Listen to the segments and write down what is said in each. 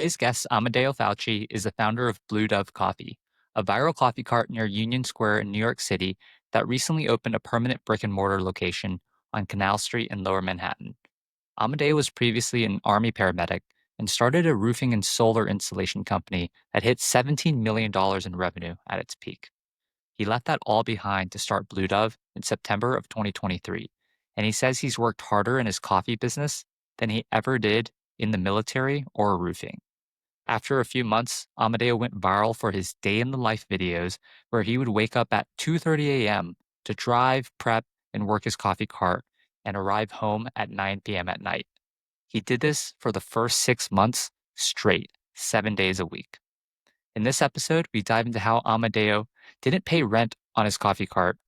Today's guest, Amadeo Falce, is the founder of Blue Dove Coffee, a viral coffee cart near Union Square in New York City that recently opened a permanent brick and mortar location on Canal Street in Lower Manhattan. Amadeo was previously an Army paramedic and started a roofing and solar installation company that hit $17 million in revenue at its peak. He left that all behind to start Blue Dove in September of 2023, and he says he's worked harder in his coffee business than he ever did in the military or roofing. After a few months, Amadeo went viral for his day in the life videos where he would wake up at 2:30 a.m. to drive, prep, and work his coffee cart and arrive home at 9 p.m. at night. He did this for the first 6 months straight, 7 days a week. In this episode, we dive into how Amadeo didn't pay rent on his coffee cart,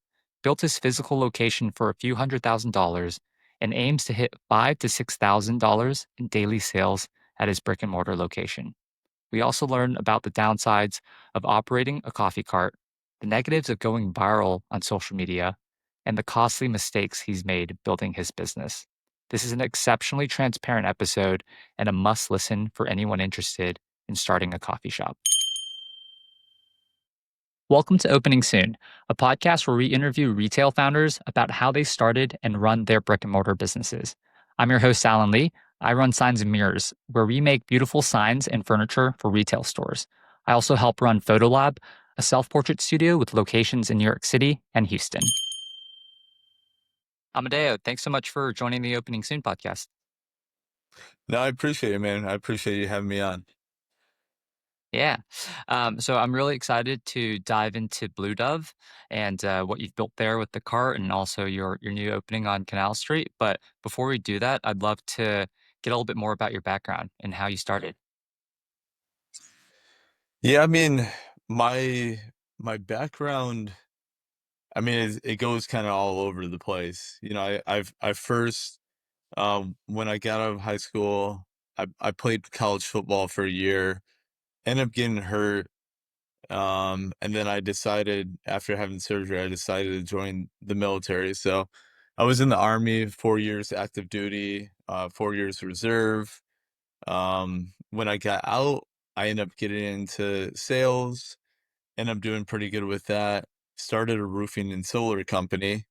built his physical location for a few $100,000, and aims to hit $5,000 to $6,000 in daily sales at his brick and mortar location. We also learn about the downsides of operating a coffee cart, the negatives of going viral on social media, and the costly mistakes he's made building his business. This is an exceptionally transparent episode and a must listen for anyone interested in starting a coffee shop. Welcome to Opening Soon, a podcast where we interview retail founders about how they started and run their brick and mortar businesses. I'm your host, Alan Lee. I run Signs and Mirrors, where we make beautiful signs and furniture for retail stores. I also help run Photolab, a self-portrait studio with locations in New York City and Houston. Amadeo, thanks so much for joining the Opening Soon podcast. No, I appreciate it, man. I appreciate you having me on. Yeah. So I'm really excited to dive into Blue Dove and what you've built there with the cart and also your new opening on Canal Street. But before we do that, I'd love to get a little bit more about your background and how you started. Yeah, I mean, my background, I mean, it goes kind of all over the place. I first, when I got out of high school, I played college football for a year, ended up getting hurt, and then I decided after having surgery, I decided to join the military. So I was in the Army, 4 years active duty, 4 years reserve. When I got out, I ended up getting into sales, ended up doing pretty good with that. Started a roofing and solar company,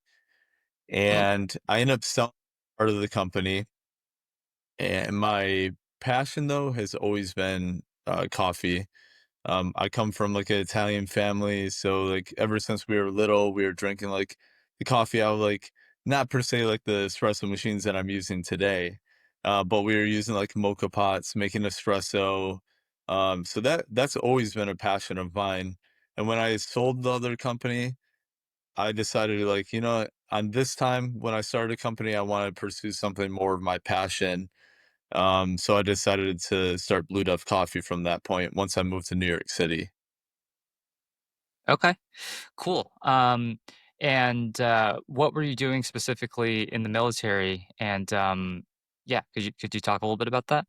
Mm, and I ended up selling part of the company. And my passion, though, has always been coffee. I come from like an Italian family, so like ever since we were little, we were drinking like the coffee out of like not per se like the espresso machines that I'm using today, but we were using like mocha pots, making espresso. So that's always been a passion of mine. And when I sold the other company, I decided to like, on this time when I started a company, I wanted to pursue something more of my passion. So I decided to start Blue Dove Coffee from that point once I moved to New York City. okay, cool. And what were you doing specifically in the military? And yeah, could you talk a little bit about that?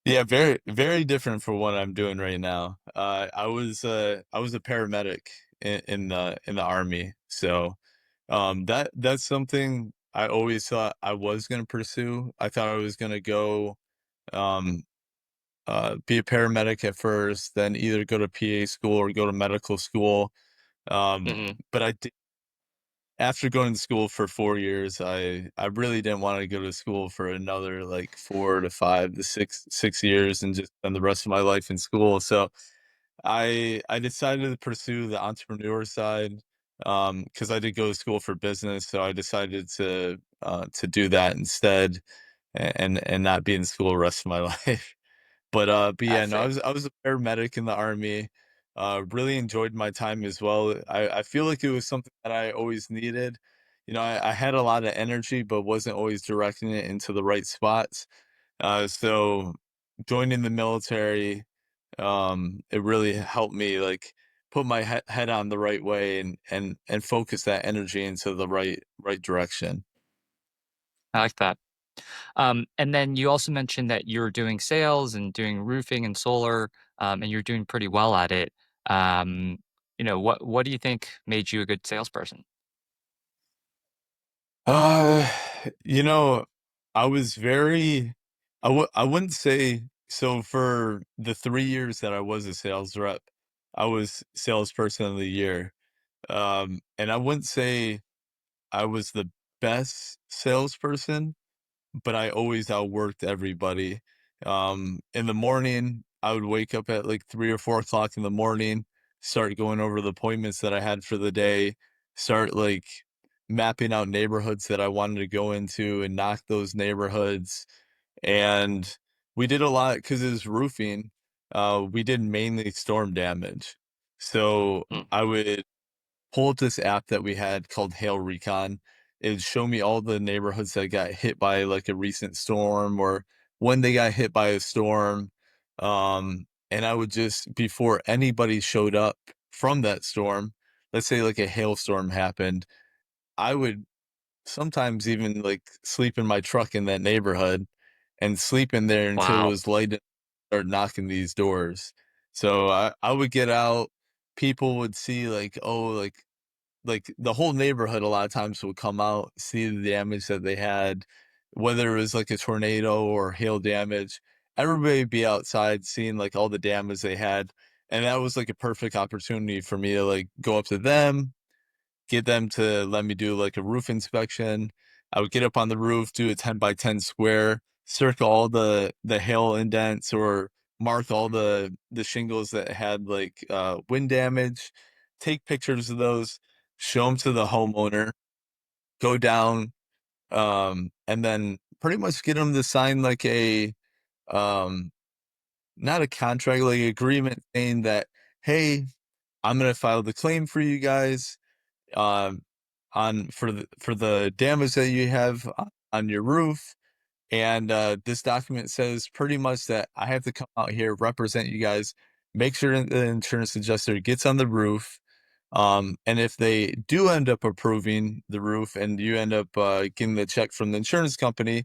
Yeah, very very different for what I'm doing right now. I was a paramedic in the Army, so that's something I always thought I was going to pursue. I thought I was going to go um, be a paramedic at first, then either go to PA school or go to medical school. Hmm. But I did, after going to school for 4 years, I really didn't want to go to school for another like 4 to 5 to 6 years and just spend the rest of my life in school. So I decided to pursue the entrepreneur side because I did go to school for business. So I decided to do that instead and not be in school the rest of my life. But I yeah, no, see. I was a paramedic in the Army. Really enjoyed my time as well. I feel like it was something that I always needed. I had a lot of energy, but wasn't always directing it into the right spots. So joining the military, it really helped me like put my head on the right way and focus that energy into the right direction. I like that. And then you also mentioned that you're doing sales and doing roofing and solar, and you're doing pretty well at it. Um, what do you think made you a good salesperson? Uh, you know, I was very, I wouldn't say So for the 3 years that I was a sales rep, I was salesperson of the year. And I wouldn't say I was the best salesperson, but I always outworked everybody. In the morning, I would wake up at like 3 or 4 o'clock in the morning, start going over the appointments that I had for the day, start like mapping out neighborhoods that I wanted to go into and knock those neighborhoods. And we did a lot because it was roofing. We did mainly storm damage. So Mm. I would pull up this app that we had called Hail Recon. It'd show me all the neighborhoods that got hit by like a recent storm or when they got hit by a storm. And I would just, before anybody showed up from that storm, let's say like a hailstorm happened, I would sometimes even like sleep in my truck in that neighborhood and sleep in there until it Wow. was light and start knocking these doors. So I would get out, people would see like, oh, like the whole neighborhood a lot of times would come out, see the damage that they had, whether it was like a tornado or hail damage. Everybody would be outside seeing like all the damage they had. And that was like a perfect opportunity for me to like go up to them, get them to let me do like a roof inspection. I would get up on the roof, do a 10 by 10 square, circle all the hail indents or mark all the shingles that had like wind damage, take pictures of those, show them to the homeowner, go down, and then pretty much get them to sign like a um not a contract, like agreement saying that, hey, I'm gonna file the claim for you guys um, on for the damage that you have on your roof. And this document says pretty much that I have to come out here, represent you guys, make sure the insurance adjuster gets on the roof. And if they do end up approving the roof and you end up getting the check from the insurance company,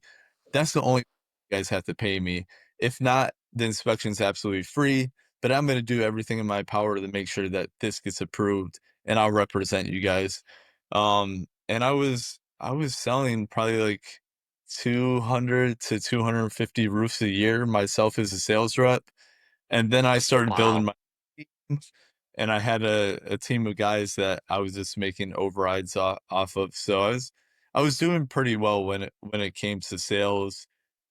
that's the only you guys have to pay me. If not, the inspection's absolutely free, but I'm going to do everything in my power to make sure that this gets approved and I'll represent you guys. And I was selling probably like 200 to 250 roofs a year myself as a sales rep. And then I started building Wow. my team, and I had a team of guys that I was just making overrides off of. So I was doing pretty well when it came to sales,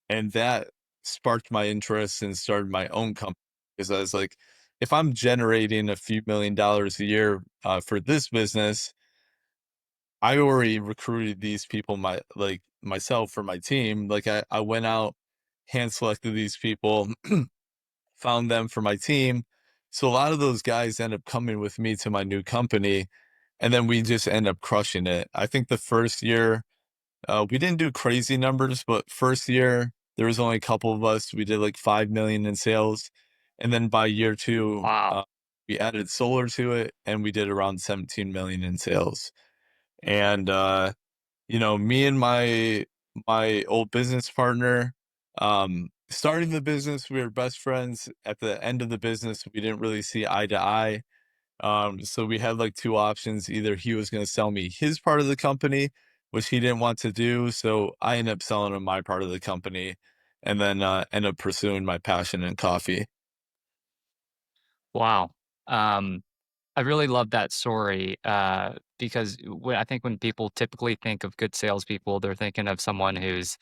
and that sparked my interest and started my own company because I was like, if I'm generating a few $1 million a year for this business, I already recruited these people myself for my team. Like I went out, hand selected these people, found them for my team. So a lot of those guys end up coming with me to my new company, and then we just end up crushing it. I think the first year, we didn't do crazy numbers, but first year there was only a couple of us. We did like 5 million in sales, and then by year two, Wow. we added solar to it, and we did around 17 million in sales. And me and my old business partner, starting the business, we were best friends. At the end of the business, we didn't really see eye to eye. So we had like two options. Either he was going to sell me his part of the company, which he didn't want to do. So I ended up selling him my part of the company and then end up pursuing my passion in coffee. Wow. Um, I really love that story because I think when people typically think of good salespeople, they're thinking of someone who's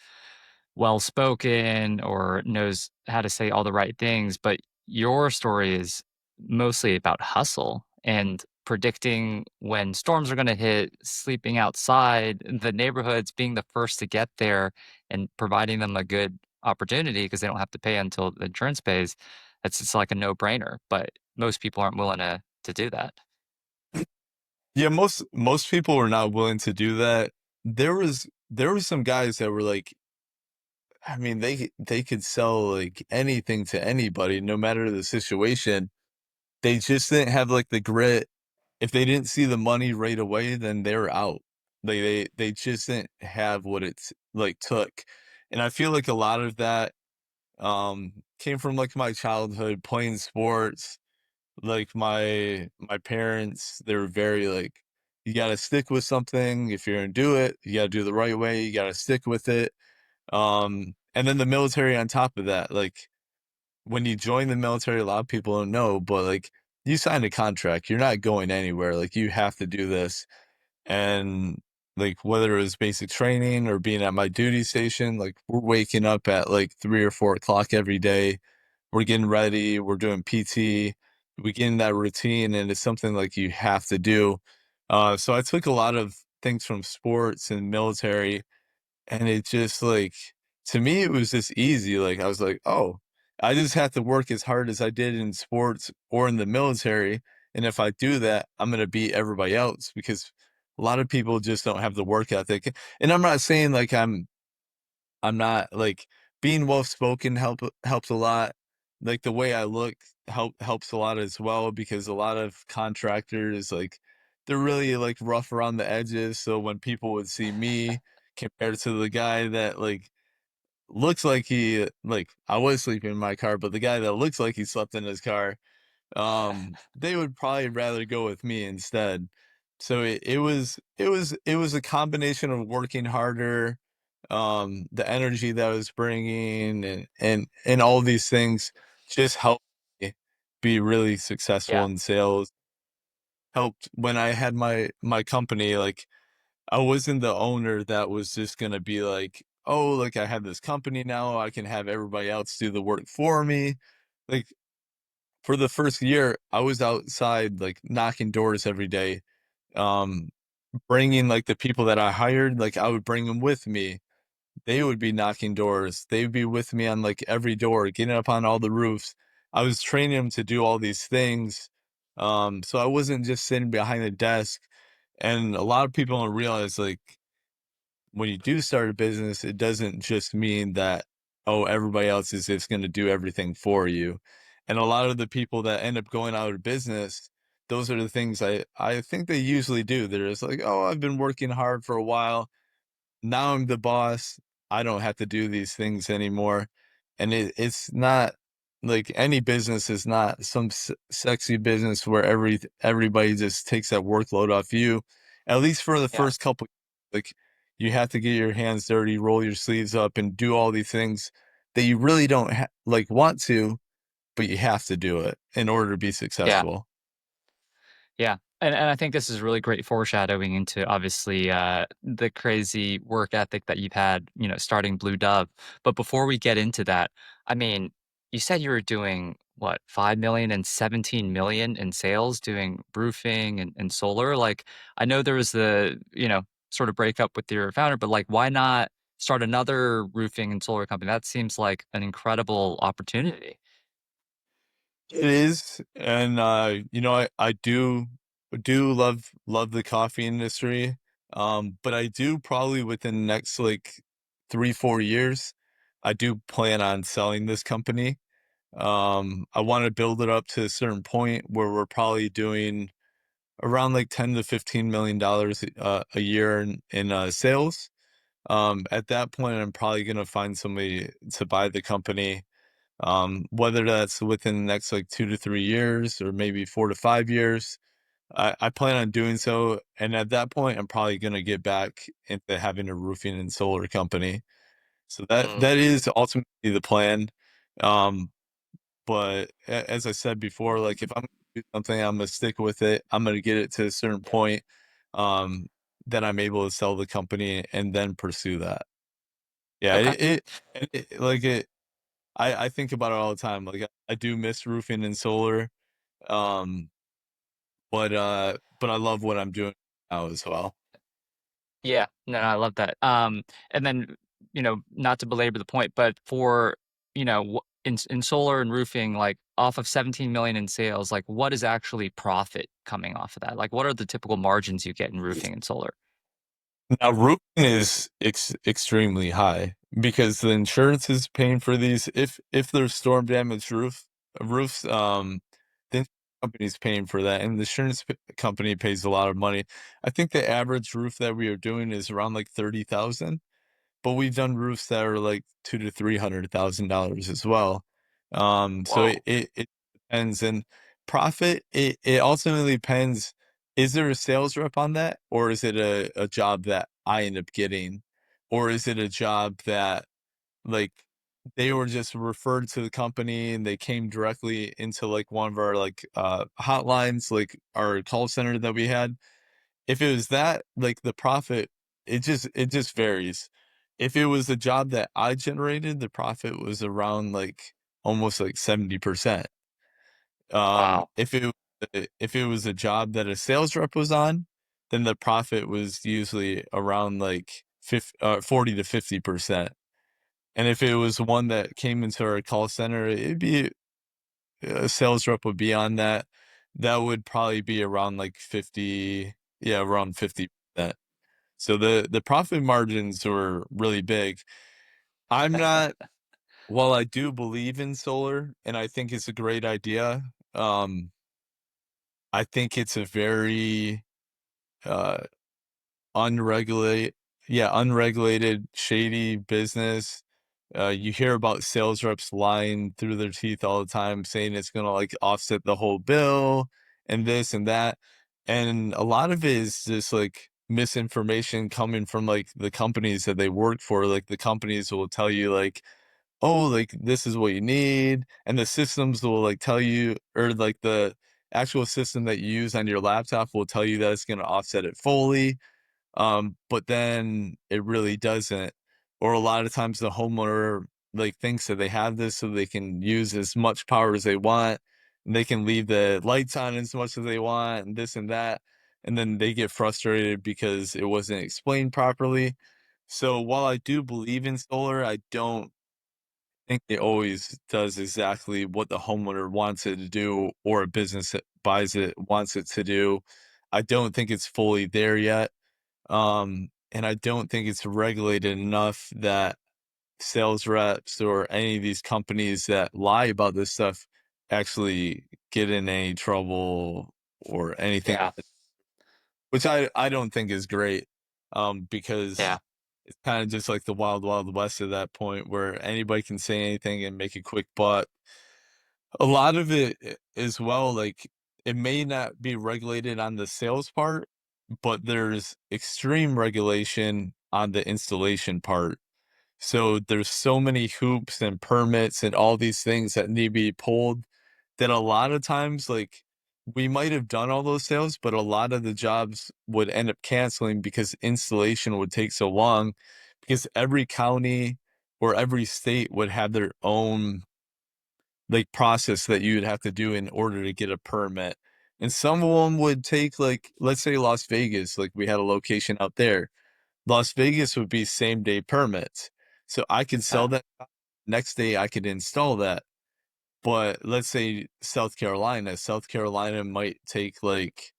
well spoken or knows how to say all the right things. But your story is mostly about hustle and predicting when storms are going to hit, sleeping outside, the neighborhoods being the first to get there and providing them a good opportunity because they don't have to pay until the insurance pays. It's like a no brainer. But most people aren't willing to do that. Yeah, most people were not willing to do that. There was some guys that were like, I mean, they could sell like anything to anybody, no matter the situation. They just didn't have like the grit. If they didn't see the money right away, then they're out. They just didn't have what it's like took. And I feel like a lot of that came from like my childhood playing sports. Like my parents, they were very like, you gotta stick with something. If you're gonna do it, you gotta do it the right way, you gotta stick with it. And then the military on top of that, like when you join the military, a lot of people don't know, but like you signed a contract, you're not going anywhere. Like you have to do this. And like whether it was basic training or being at my duty station, like we're waking up at like 3 or 4 o'clock every day. We're getting ready, we're doing PT, we get in that routine, and it's something like you have to do. So I took a lot of things from sports and military, and it just like to me it was just easy. Like I was like, oh, I just have to work as hard as I did in sports or in the military. And if I do that, I'm gonna beat everybody else because a lot of people just don't have the work ethic. And I'm not saying like I'm not like being well spoken helps a lot. Like the way I look helps a lot as well because a lot of contractors like they're really like rough around the edges. So when people would see me compared to the guy that like looks like he like I was sleeping in my car, but the guy that looks like he slept in his car, they would probably rather go with me instead. So it was a combination of working harder, the energy that I was bringing, and all these things just helped me be really successful Yeah. in sales. Helped when I had my company, like I wasn't the owner that was just gonna be like, oh, like I have this company now, I can have everybody else do the work for me. Like for the first year, I was outside like knocking doors every day, um, bringing like the people that I hired, like I would bring them with me. They would be knocking doors. They would be with me on like every door, getting up on all the roofs. I was training them to do all these things. So I wasn't just sitting behind the desk. And a lot of people don't realize like when you do start a business, it doesn't just mean that, oh, everybody else is just going to do everything for you. And a lot of the people that end up going out of business, those are the things I think they usually do. They're just like, oh, I've been working hard for a while. Now I'm the boss. I don't have to do these things anymore. And it's not like any business is not some sexy business where everybody just takes that workload off you. At least for the Yeah. first couple, like you have to get your hands dirty, roll your sleeves up, and do all these things that you really don't like want to, but you have to do it in order to be Yeah. successful. Yeah. And I think this is really great foreshadowing into obviously the crazy work ethic that you've had, starting Blue Dove. But before we get into that, I mean, you said you were doing what, 5 million and 17 million in sales doing roofing and solar. Like, I know there was the, sort of breakup with your founder, but like, why not start another roofing and solar company? That seems like an incredible opportunity. It is, and I do love the coffee industry. But I do probably within the next like 3, 4 years, I do plan on selling this company. I want to build it up to a certain point where we're probably doing around like $10 to $15 million a year in sales. At that point, I'm probably gonna find somebody to buy the company, whether that's within the next like 2 to 3 years or maybe 4 to 5 years. I plan on doing so. And at that point, I'm probably going to get back into having a roofing and solar company. So that is ultimately the plan. Um, but as I said before, like if I'm going to do something, I'm going to stick with it. I'm going to get it to a certain point, um, that I'm able to sell the company and then pursue that. Yeah, Okay. like it, I think about it all the time. Like I do miss roofing and solar. Um, but I love what I'm doing now as well. Yeah, no, I love that. And then, not to belabor the point, but for, in solar and roofing, like off of 17 million in sales, like what is actually profit coming off of that? Like what are the typical margins you get in roofing and solar? Now roofing is extremely high because the insurance is paying for these. If there's storm damage roofs, the insurance company's paying for that, and the insurance company pays a lot of money. I think the average roof that we are doing is around like 30,000. But we've done roofs that are like $200,000 to $300,000 as well. So Whoa. it depends. And profit, it ultimately depends. Is there a sales rep on that, or is it a job that I end up getting, or is it a job that like they were just referred to the company and they came directly into like one of our like hotlines, like our call center that we had. If it was that, like the profit, it just varies. If it was a job that I generated, the profit was around like almost like 70%. Wow. If it was a job that a sales rep was on, then the profit was usually around like 40 to 50%. And if it was one that came into our call center, it'd be a sales rep would be on that. That would probably be around like 50, yeah, around 50%. So the profit margins were really big. I'm not, while I do believe in solar and I think it's a great idea, um, I think it's a very uh unregulated, yeah, unregulated, shady business. You hear about sales reps lying through their teeth all the time, saying it's gonna like offset the whole bill and this and that. And a lot of it is just like misinformation coming from like the companies that they work for. Like the companies will tell you like, oh, like this is what you need, and the systems will like tell you, or like the actual system that you use on your laptop will tell you that it's gonna offset it fully, but then it really doesn't. Or a lot of times the homeowner like thinks that they have this so they can use as much power as they want, and they can leave the lights on as much as they want, and this and that. And then they get frustrated because it wasn't explained properly. So while I do believe in solar, I don't think it always does exactly what the homeowner wants it to do, or a business that buys it wants it to do. I don't think it's fully there yet. And I don't think it's regulated enough that sales reps or any of these companies that lie about this stuff actually get in any trouble or anything, Yeah. which I don't think is great. Because Yeah. it's kind of just like the wild, wild west at that point where anybody can say anything and make a quick buck. A lot of it as well, like it may not be regulated on the sales part, but there's extreme regulation on the installation part. So there's so many hoops and permits and all these things that need to be pulled that a lot of times, like we might have done all those sales, but a lot of the jobs would end up canceling because installation would take so long because every county or every state would have their own like process that you would have to do in order to get a permit. And some of them would take like, let's say Las Vegas, like we had a location out there. Las Vegas would be same day permits. So I could sell Yeah. that next day I could install that. But let's say South Carolina might take like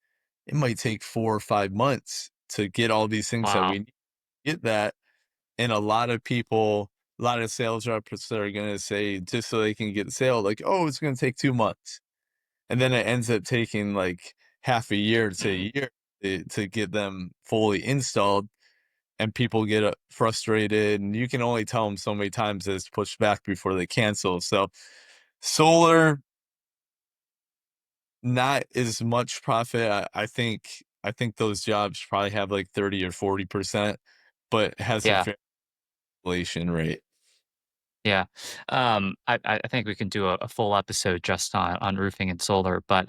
it might take 4 or 5 months to get all these things that we Wow. need to get that. And a lot of people, a lot of sales reps are gonna say just so they can get the sale, like, oh, it's gonna take 2 months. And then it ends up taking like half a year to Mm. a year to get them fully installed, and people get frustrated, and you can only tell them so many times that it's pushed back before they cancel. So solar, not as much profit. I think those jobs probably have like 30 or 40%, but has a Yeah. fair inflation rate. Yeah. I think we can do a full episode just on roofing and solar, but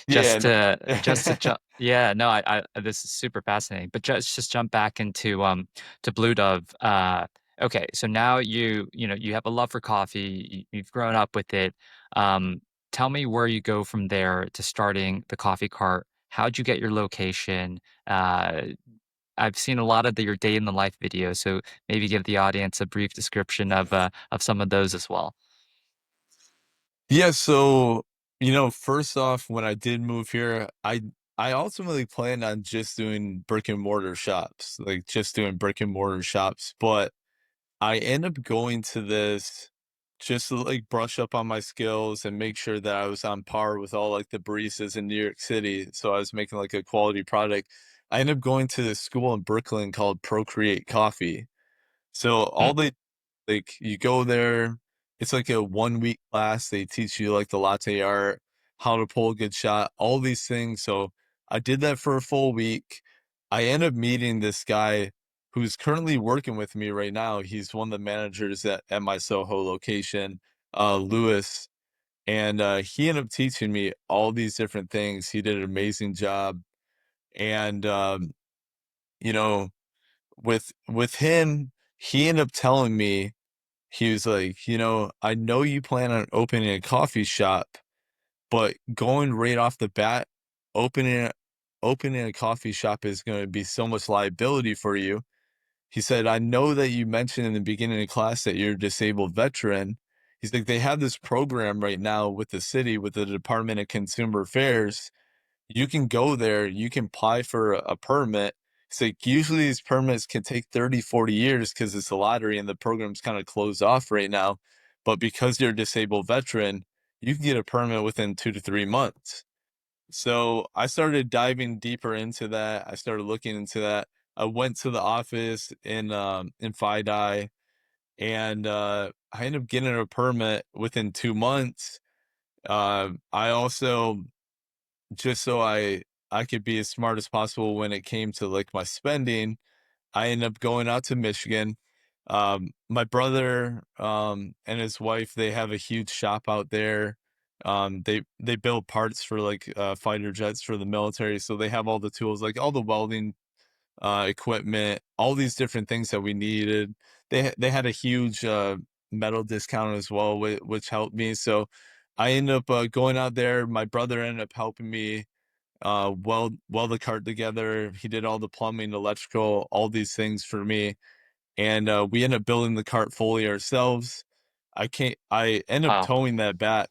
Yeah, just to no. jump, yeah, no, this is super fascinating. But just jump back into to Blue Dove. Okay, so now you have a love for coffee. You've grown up with it. Um, Tell me where you go from there to starting the coffee cart. How'd you get your location? Uh, I've seen a lot of your day in the life videos, so maybe give the audience a brief description of some of those as well. Yeah, so first off, when I did move here, I ultimately planned on just doing brick and mortar shops, like just doing brick and mortar shops, but I end up going to this just to like brush up on my skills and make sure that I was on par with all like the baristas in New York City. So I was making like a quality product. I ended up going to this school in Brooklyn called Procreate Coffee. So Hmm. all they like you go there, it's like a 1 week class. They teach you like the latte art, how to pull a good shot, all these things. So I did that for a full week. I end up meeting this guy. who's currently working with me right now. He's one of the managers at my Soho location, Lewis. And he ended up teaching me all these different things. He did an amazing job. And you know, with him, he ended up telling me, he was like, I know you plan on opening a coffee shop, but going right off the bat, opening opening a coffee shop is going to be so much liability for you. He said, I know that you mentioned in the beginning of class that you're a disabled veteran. He's like, they have this program right now with the city, with the Department of Consumer Affairs. You can go there, you can apply for a permit. It's like usually these permits can take 30, 40 years because it's a lottery and the program's kind of closed off right now. But because you're a disabled veteran, you can get a permit within 2 to 3 months. So I started diving deeper into that. I started looking into that. I went to the office in FIDI, and I ended up getting a permit within 2 months. I also, just so I could be as smart as possible when it came to like my spending, I ended up going out to Michigan. My brother and his wife, they have a huge shop out there. They build parts for like fighter jets for the military, so they have all the tools, like all the welding equipment, all these different things that we needed. They had a huge metal discount as well, which helped me. So I ended up going out there. My brother ended up helping me weld the cart together. He did all the plumbing, electrical, all these things for me, and we ended up building the cart fully ourselves. I ended up Wow. towing that back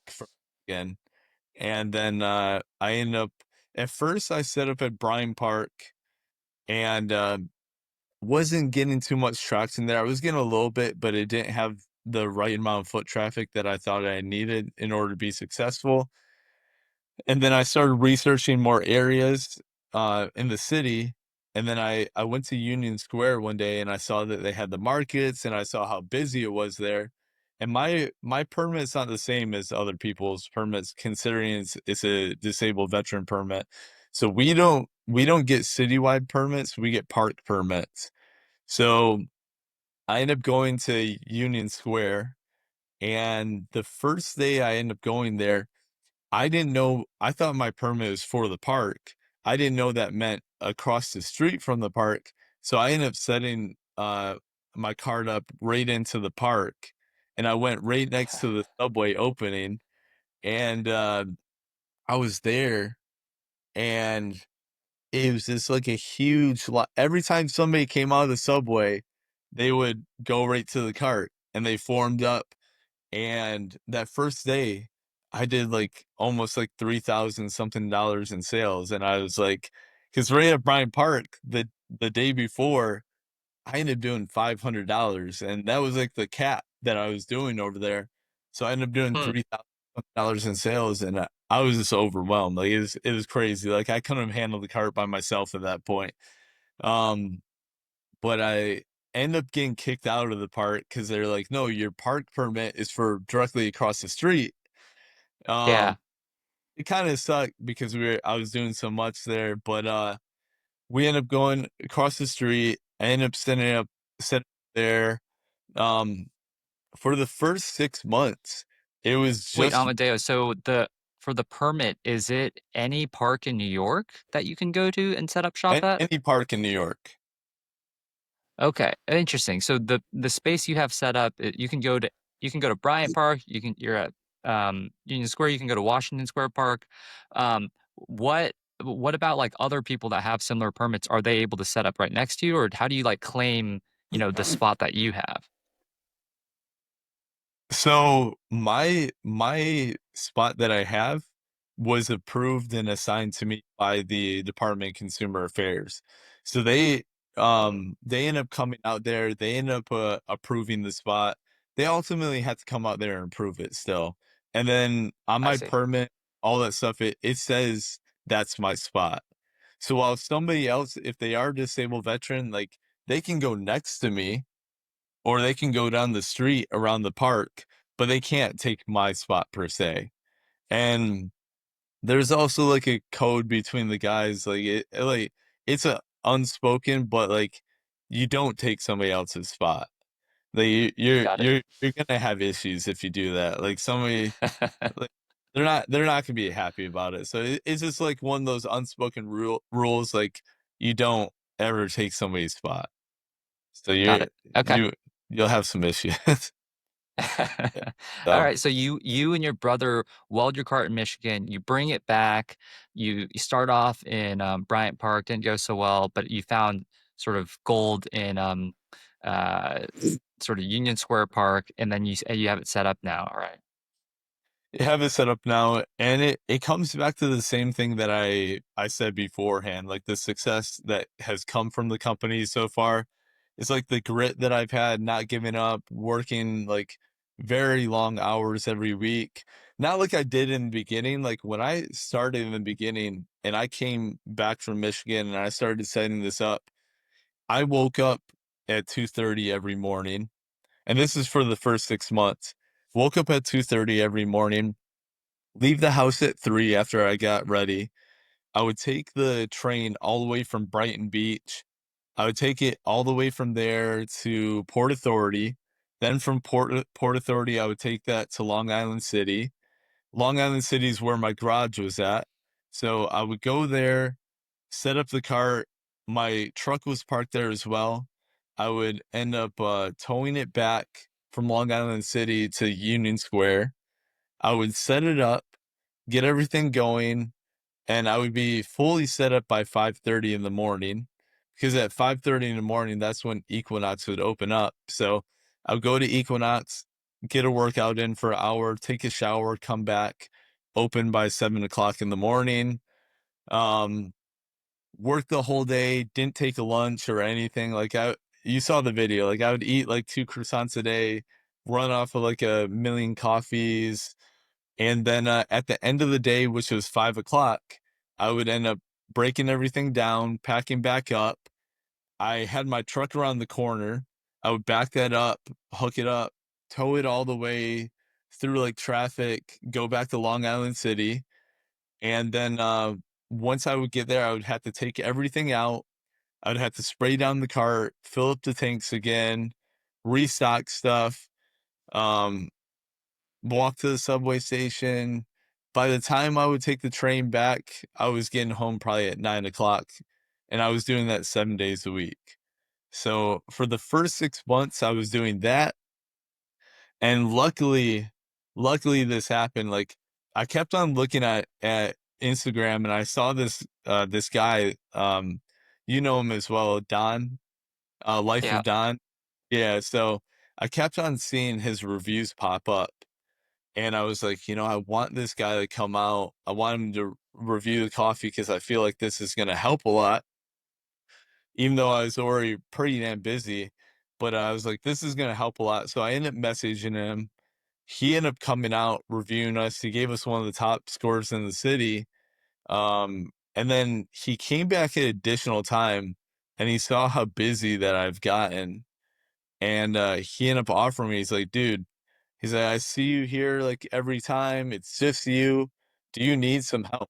again, and then I ended up, at first I set up at Bryan Park, and wasn't getting too much traction there. I was getting a little bit, but it didn't have the right amount of foot traffic that I thought I needed in order to be successful. And then I started researching more areas in the city. And then I went to Union Square one day and I saw that they had the markets and I saw how busy it was there. And my permit's not the same as other people's permits, considering it's a disabled veteran permit. So we don't get citywide permits, we get park permits. So I ended up going to Union Square, and the first day I ended up going there, I didn't know, I thought my permit was for the park. I didn't know that meant across the street from the park. So I ended up setting my card up right into the park, and I went right next to the subway opening, and I was there, and it was just like a huge lot. Every time somebody came out of the subway, they would go right to the cart and they formed up. And that first day, I did like almost like 3,000 something dollars in sales. And I was like, because right at Bryant Park, the day before, I ended up doing $500. And that was like the cap that I was doing over there. So I ended up doing Hmm. $3,000 in sales. And I was just overwhelmed. Like it was crazy. Like I couldn't have handled the cart by myself at that point. Um, but I end up getting kicked out of the park because they're like, no, your park permit is for directly across the street. Yeah. Um, it kind of sucked because I was doing so much there, but we end up going across the street. I end up setting up there. Um, for the first 6 months, it was Wait, just Amadeo, so the for the permit, is it any park in New York that you can go to and set up shop at? any park in New York. Okay, interesting. So the space you have set up, you can go to Bryant Park, you're at Union Square, you can go to Washington Square Park. Um, what what about like other people that have similar permits? Are they able to set up right next to you, or how do you like claim, the spot that you have? So my spot that I have was approved and assigned to me by the Department of Consumer Affairs. So they end up coming out there, they end up approving the spot. They ultimately had to come out there and approve it still. And then on I my see. permit, all that stuff, it says that's my spot. So while somebody else, if they are a disabled veteran, like they can go next to me or they can go down the street around the park, but they can't take my spot per se. And there's also like a code between the guys, like it's a unspoken, but like you don't take somebody else's spot. Like Got it. you're gonna have issues if you do that. Like somebody like they're not gonna be happy about it. So it's just like one of those unspoken rules. Like you don't ever take somebody's spot. So Got it. Okay. you'll have some issues. All So right, so you and your brother weld your cart in Michigan. You bring it back. You start off in Bryant Park, didn't go so well, but you found sort of gold in uh, sort of Union Square Park, and then you have it set up now. All right. you have it set up now, and it comes back to the same thing that I said beforehand. Like the success that has come from the company so far is like the grit that I've had, not giving up, working like very long hours every week. Not like I did in the beginning. Like when I started in the beginning and I came back from Michigan and I started setting this up, I woke up at 2:30 every morning. And this is for the first 6 months. Woke up at 2:30 every morning, leave the house at 3 after I got ready. I would take the train all the way from Brighton Beach. I would take it all the way from there to Port Authority. Then from Port Authority, I would take that to Long Island City. Long Island City is where my garage was at. So I would go there, set up the cart. My truck was parked there as well. I would end up towing it back from Long Island City to Union Square. I would set it up, get everything going, and I would be fully set up by 5:30 in the morning because at 5:30 in the morning, that's when Equinox would open up. So I would go to Equinox, get a workout in for an hour, take a shower, come back, open by 7 o'clock in the morning. Um, Worked the whole day, didn't take a lunch or anything. You saw the video, like I would eat like 2 croissants a day, run off of like a million coffees, and then at the end of the day, which was 5 o'clock, I would end up breaking everything down, packing back up. I had my truck around the corner. I would back that up, hook it up, tow it all the way through like traffic, go back to Long Island City. And then once I would get there, I would have to take everything out. I would have to spray down the cart, fill up the tanks again, restock stuff. Um, Walk to the subway station. By the time I would take the train back, I was getting home probably at 9 o'clock, and I was doing that 7 days a week. So for the first 6 months, I was doing that, and luckily this happened. Like I kept on looking at Instagram, and I saw this guy, you know him as well, Don, Life Yeah. of Don. Yeah, so I kept on seeing his reviews pop up. And I was like, I want this guy to come out. I want him to review the coffee because I feel like this is going to help a lot, even though I was already pretty damn busy. But I was like, this is going to help a lot. So I ended up messaging him. He ended up coming out, reviewing us. He gave us one of the top scores in the city. And then he came back at additional time and he saw how busy that I've gotten. And he ended up offering me, he's like, dude, he's like, I see you here like every time. It's just you. Do you need some help?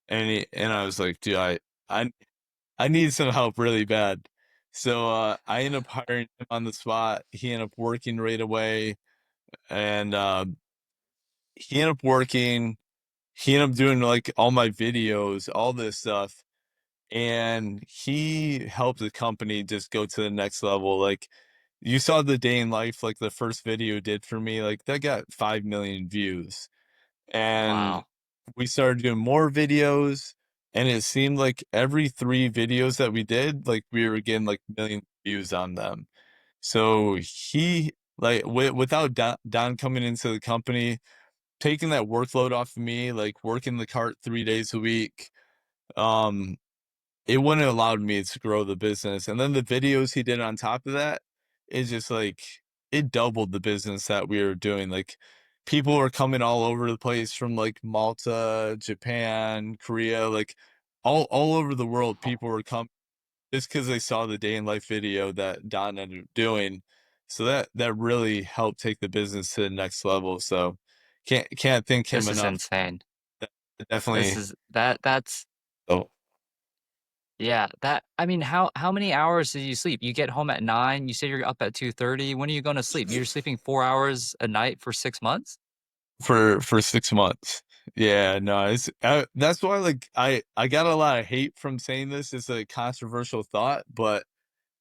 And I was like, dude, I I need some help really bad. So I ended up hiring him on the spot. He ended up working right away, and he ended up working. He ended up doing like all my videos, all this stuff, and he helped the company just go to the next level. Like you saw the day in life, like the first video did for me, like that got 5 million views. And Wow. we started doing more videos, and it seemed like every 3 videos that we did, like we were getting like million views on them. So he like without Don coming into the company, taking that workload off of me, like working the cart 3 days a week, um, it wouldn't have allowed me to grow the business. And then the videos he did on top of that is just like it doubled the business that we were doing. Like people were coming all over the place from like Malta, Japan, Korea, like all over the world. People were coming just because they saw the day in life video that Don ended up doing. So that really helped take the business to the next level. So can't thank him This is enough. insane. That This definitely. is that that's Oh. Yeah, that I mean, how many hours did you sleep? You get home at 9, you say you're up at 2:30. When are you going to sleep? You're sleeping 4 hours a night for 6 months? For 6 months. Yeah, no, that's why like I got a lot of hate from saying this. It's a controversial thought, but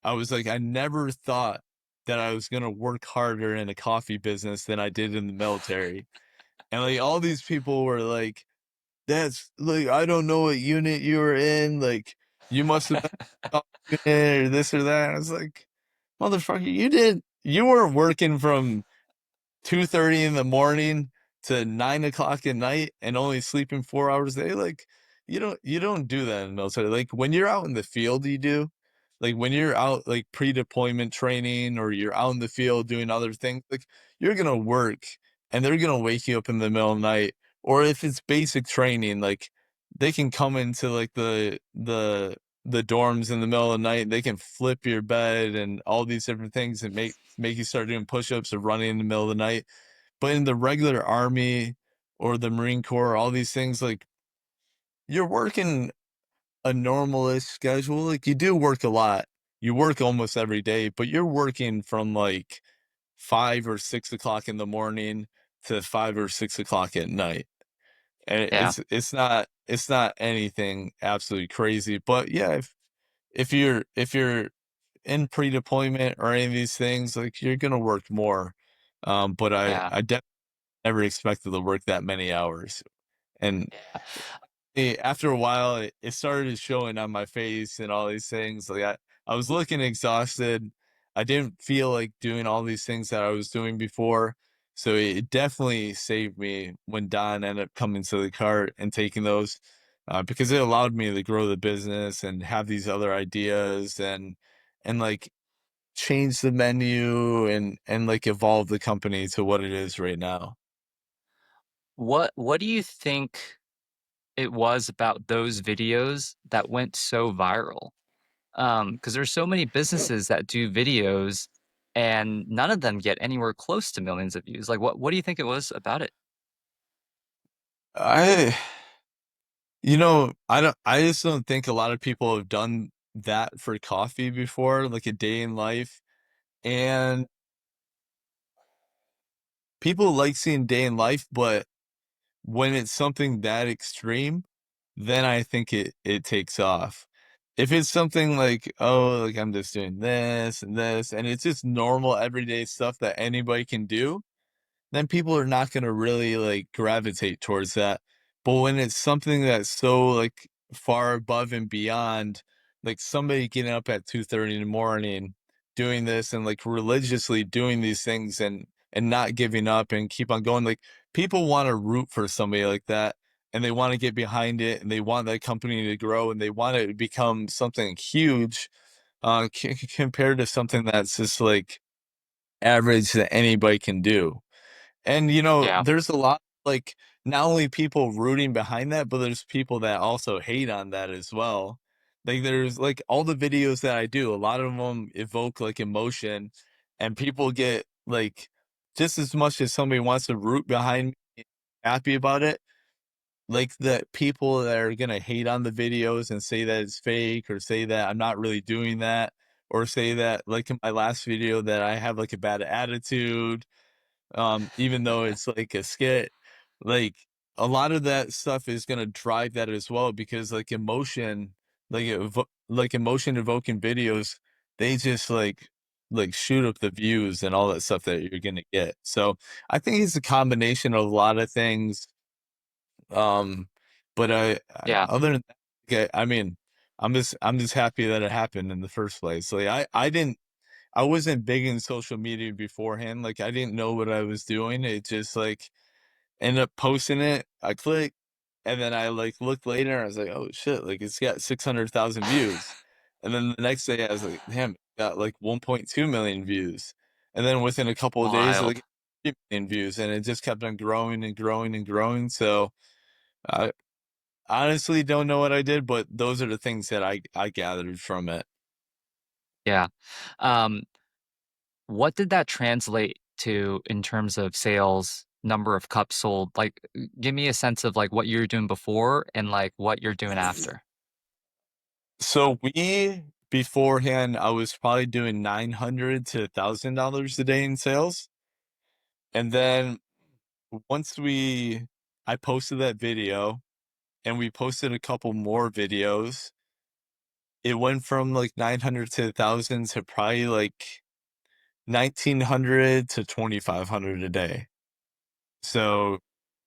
I was like, I never thought that I was gonna work harder in a coffee business than I did in the military. And like all these people were like, that's like I don't know what unit you were in, like you must have been in a unit or this or that. I was like, motherfucker, you weren't working from 2:30 in the morning to 9 o'clock at night and only sleeping 4 hours a day. Like you don't do that in the military. Like when you're out in the field, you do. Like when you're out like pre-deployment training or you're out in the field doing other things, like you're gonna work and they're gonna wake you up in the middle of the night. Or if it's basic training, like they can come into like the dorms in the middle of the night, they can flip your bed and all these different things and make you start doing push-ups or running in the middle of the night. But in the regular army or the Marine Corps, all these things, like you're working a normalish schedule. Like you do work a lot. You work almost every day, but you're working from like 5 or 6 o'clock in the morning to 5 or 6 o'clock at night. And Yeah, it's not anything absolutely crazy. But yeah, if you're in pre-deployment or any of these things, like you're gonna work more. But I yeah, I definitely never expected to work that many hours. And yeah, after a while, it started showing on my face and all these things. Like I was looking exhausted. I didn't feel like doing all these things that I was doing before. So it definitely saved me when Don ended up coming to the cart and taking those, because it allowed me to grow the business and have these other ideas and like change the menu and like evolve the company to what it is right now. What do you think it was about those videos that went so viral? Because there's so many businesses that do videos and none of them get anywhere close to millions of views. Like what do you think it was about it? I I just don't think a lot of people have done that for coffee before, like a day in life. And people like seeing day in life, but when it's something that extreme, then I think it takes off. If it's something like, oh, like I'm just doing this, and it's just normal everyday stuff that anybody can do, then people are not going to really like gravitate towards that. But when it's something that's so like far above and beyond, like somebody getting up at 2:30 in the morning, doing this and like religiously doing these things and not giving up and keep on going, like people want to root for somebody like that and they want to get behind it and they want that company to grow and they want it to become something huge, compared to something that's just like average that anybody can do. And Yeah, there's a lot like not only people rooting behind that, but there's people that also hate on that as well. Like there's like all the videos that I do, a lot of them evoke like emotion and people get like just as much as somebody wants to root behind me, happy about it, like the people that are gonna hate on the videos and say that it's fake or say that I'm not really doing that or say that like in my last video that I have like a bad attitude, even though it's like a skit, like a lot of that stuff is gonna drive that as well because like emotion, like emotion evoking videos, they just like shoot up the views and all that stuff that you're gonna get. So I think it's a combination of a lot of things. Um, but yeah, other than that, okay, I mean, I'm just happy that it happened in the first place. Like I wasn't big in social media beforehand. Like I didn't know what I was doing. It just like ended up posting it. I clicked and then I like looked later and I was like, oh shit, like it's got 600,000 views. And then the next day I was like, damn, it got like 1.2 million views. And then within a couple of days, like wild. 3 million views and it just kept on growing and growing and growing. So I honestly don't know what I did, but those are the things that I gathered from it. Yeah. Um, what did that translate to in terms of sales, number of cups sold? Like, give me a sense of like what you're doing before and like what you're doing after. So we beforehand, I was probably doing 900 to $1,000 a day in sales. And then once I posted that video and we posted a couple more videos, it went from like 900 to 1,000 to probably like 1,900 to 2,500 a day. So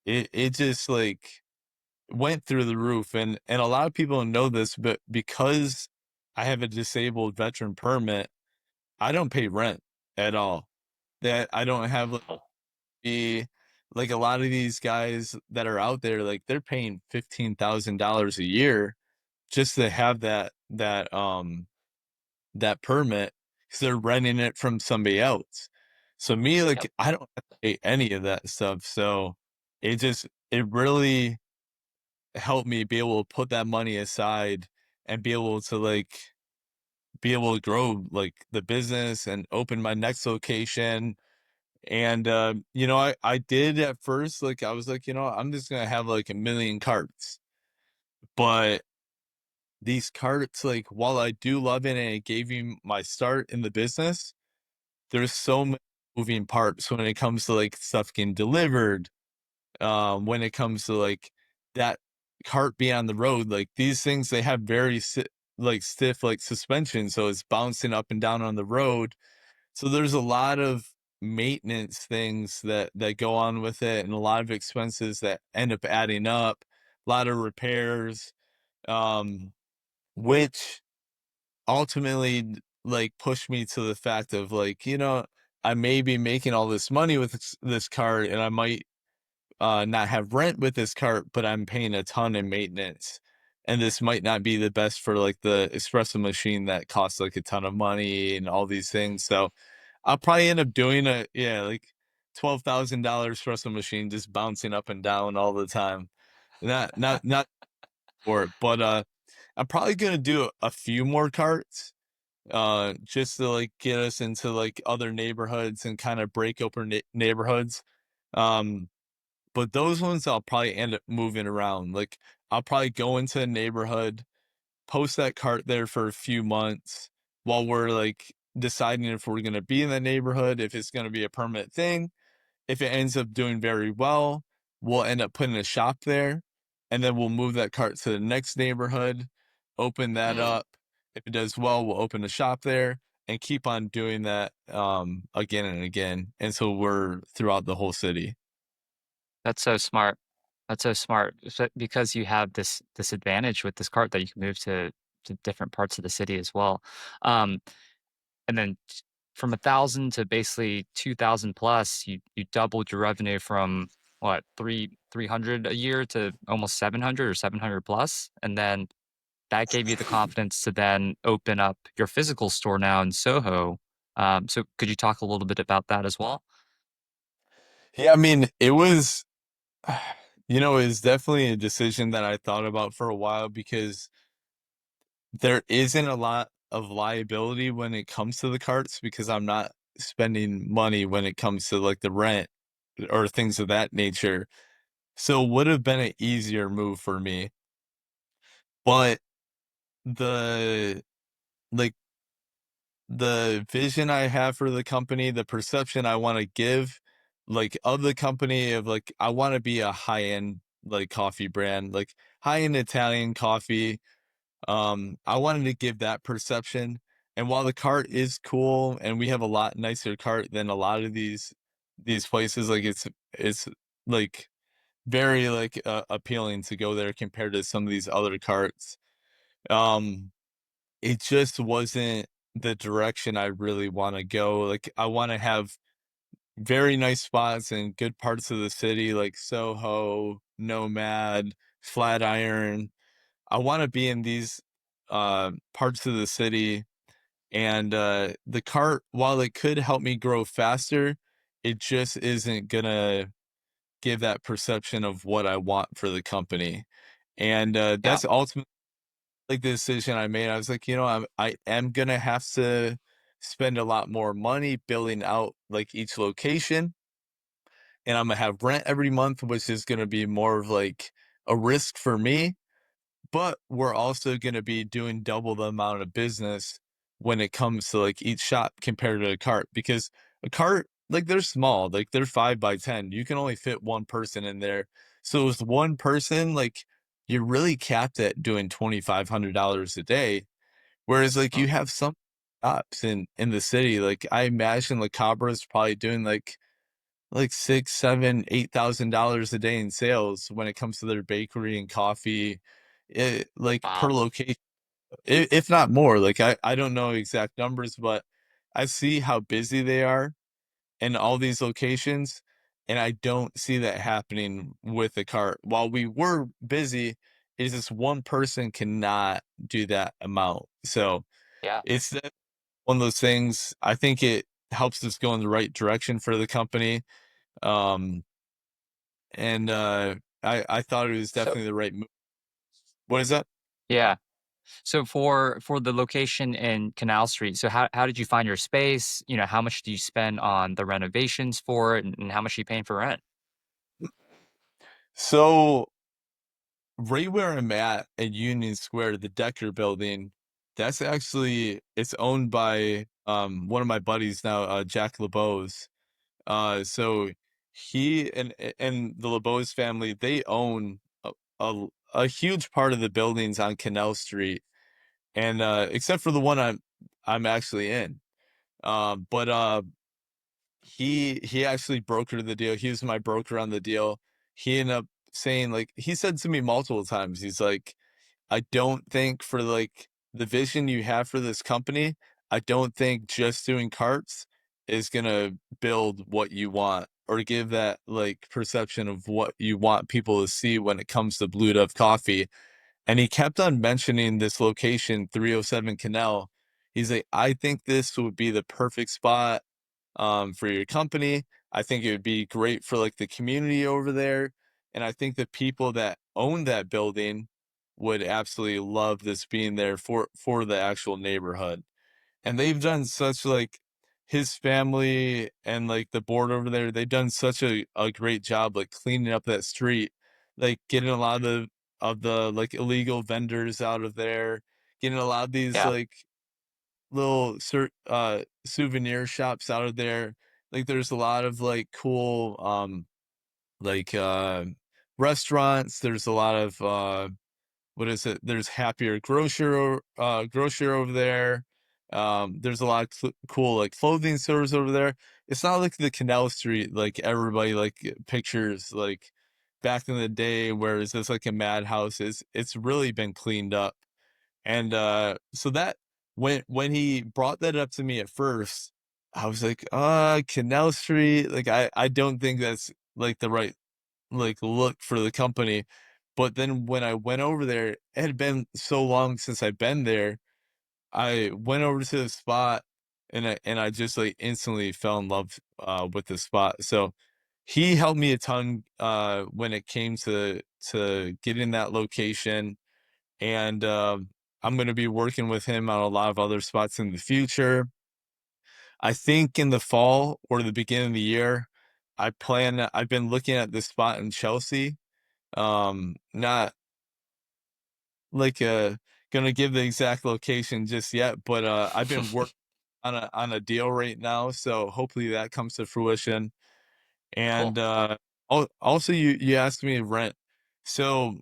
it just like went through the roof. And a lot of people don't know this, but because I have a disabled veteran permit, I don't pay rent at all. That I don't have like the like a lot of these guys that are out there, like they're paying $15,000 a year just to have that permit because they're renting it from somebody else. So me, Yep. like I don't have to pay any of that stuff. So it really helped me be able to put that money aside and be able to grow like the business and open my next location. And I did at first, like I was like, I'm just gonna have like a million carts. But these carts, like while I do love it and it gave me my start in the business, there's so many moving parts when it comes to like stuff getting delivered, when it comes to like that cart being on the road, like these things they have very like stiff like suspension, so it's bouncing up and down on the road. So there's a lot of maintenance things that go on with it, and a lot of expenses that end up adding up, a lot of repairs, um, which ultimately like pushed me to the fact of like, I may be making all this money with this cart, and I might not have rent with this cart, but I'm paying a ton in maintenance. And this might not be the best for like the espresso machine that costs like a ton of money and all these things. So I'll probably end up doing like $12,000 espresso machine just bouncing up and down all the time. Not for it, but I'm probably gonna do a few more carts just to like get us into like other neighborhoods and kind of break open neighborhoods. Um but those ones I'll probably end up moving around. Like I'll probably go into a neighborhood, post that cart there for a few months while we're like deciding if we're going to be in the neighborhood, if it's going to be a permanent thing. If it ends up doing very well, we'll end up putting a shop there, and then we'll move that cart to the next neighborhood, open that up. If it does well, we'll open a shop there and keep on doing that again and again until we're throughout the whole city. That's so smart. That's so smart. Because you have this advantage with this cart that you can move to different parts of the city as well. Um, and then from 1,000 to basically 2,000 plus, you doubled your revenue from what 300 a year to almost 700 or 700 plus, and then that gave you the confidence to then open up your physical store now in Soho. So could you talk a little bit about that as well? Yeah, I mean, it's definitely a decision that I thought about for a while because there isn't a lot of liability when it comes to the carts because I'm not spending money when it comes to like the rent or things of that nature. So it would have been an easier move for me. But the like the vision I have for the company, the perception I want to give like of the company of like I want to be a high-end like coffee brand, like high-end Italian coffee. I wanted to give that perception. And while the cart is cool and we have a lot nicer cart than a lot of these places, like it's like very like appealing to go there compared to some of these other carts. Um, it just wasn't the direction I really want to go. Like I want to have very nice spots in good parts of the city, like Soho, Nomad, Flatiron. I want to be in these parts of the city, and the cart, while it could help me grow faster, it just isn't gonna give that perception of what I want for the company. And Yeah. that's ultimately like the decision I made. I was like, I am gonna have to spend a lot more money building out like each location, and I'm gonna have rent every month, which is gonna be more of like a risk for me. but we're also gonna be doing double the amount of business when it comes to, like, each shop compared to a cart, because a cart, like, they're small, like, they're 5 by 10, you can only fit 1 person in there. So with 1 person, like, you're really capped at doing $2,500 a day, whereas, like, Mm. you have some shops in the city, like, I imagine La Cabra's probably doing, like 6, 7, $8,000 a day in sales when it comes to their bakery and coffee, like, per Wow. location, if not more. Like, I don't know exact numbers, but I see how busy they are in all these locations, and I don't see that happening with the cart. While we were busy, is this one person cannot do that amount. So, Yeah. it's that one of those things. I think it helps us go in the right direction for the company. Um and, I thought it was So definitely the right move. What is that? yeah. So for the location in Canal Street, so how did you find your space? You know, how much do you spend on the renovations for it, and how much are you paying for rent? So, right where I'm at Union Square, the Decker Building, that's actually it's owned by, one of my buddies now, Jack LeBeau's. So he and the LeBeau's family, they own a huge part of the buildings on Canal Street, and, except for the one I'm actually in. But, he actually brokered the deal. He was my broker on the deal. He ended up saying, like, he said to me multiple times, he's like, "I don't think for, like, the vision you have for this company, I don't think just doing carts is gonna build what you want or give that, like, perception of what you want people to see when it comes to Blue Dove Coffee." And he kept on mentioning this location, 307 Canal. He's like, "I think this would be the perfect spot, for your company. I think it would be great for, like, the community over there, and I think the people that own that building would absolutely love this being there for the actual neighborhood." And they've done such, like, his family and, like, the board over there, they've done such a great job, like, cleaning up that street, like, getting a lot of the, like, illegal vendors out of there, getting a lot of these, Yeah. like, little souvenir shops out of there. Like, there's a lot of, like, cool, like, restaurants. There's a lot of, what is it? There's Happier Grocer over there. There's a lot of cool, like, clothing stores over there. It's not like the Canal Street, like, everybody, like, pictures, like, back in the day where it's just, like, a madhouse. It's really been cleaned up. And, so that when he brought that up to me at first, I was like, Canal Street, like, I don't think that's, like, the right, like, look for the company." But then when I went over there, it had been so long since I'd been there, I went over to the spot, and I just, like, instantly fell in love, with the spot. So, he helped me a ton, when it came to getting that location, and, I'm gonna be working with him on a lot of other spots in the future. I think in the fall or the beginning of the year, I've been looking at this spot in Chelsea, not, like, gonna give the exact location just yet, but, I've been working on a deal right now, so hopefully that comes to fruition. Cool. And, also you asked me rent. So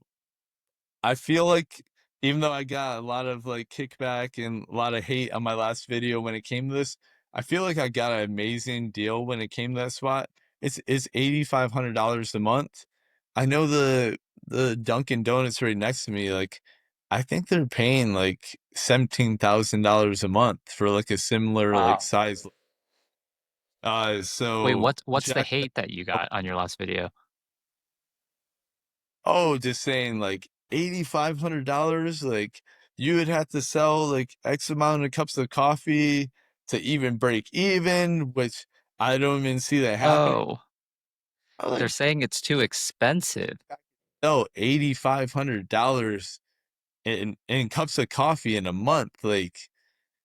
I feel like even though I got a lot of, like, kickback and a lot of hate on my last video when it came to this, I feel like I got an amazing deal when it came to that spot. It's $8,500 a month. I know the Dunkin' Donuts right next to me, like, I think they're paying, like, $17,000 a month for, like, a similar, like, Wow. size. Wait, So what's the Jack hate that you got on your last video? Oh, just saying, like, $8,500, like, you would have to sell, like, X amount of cups of coffee to even break even, which I don't even see that happening. Oh, I'm they're like, saying it's too expensive. "No, $8,500 in cups of coffee in a month, like,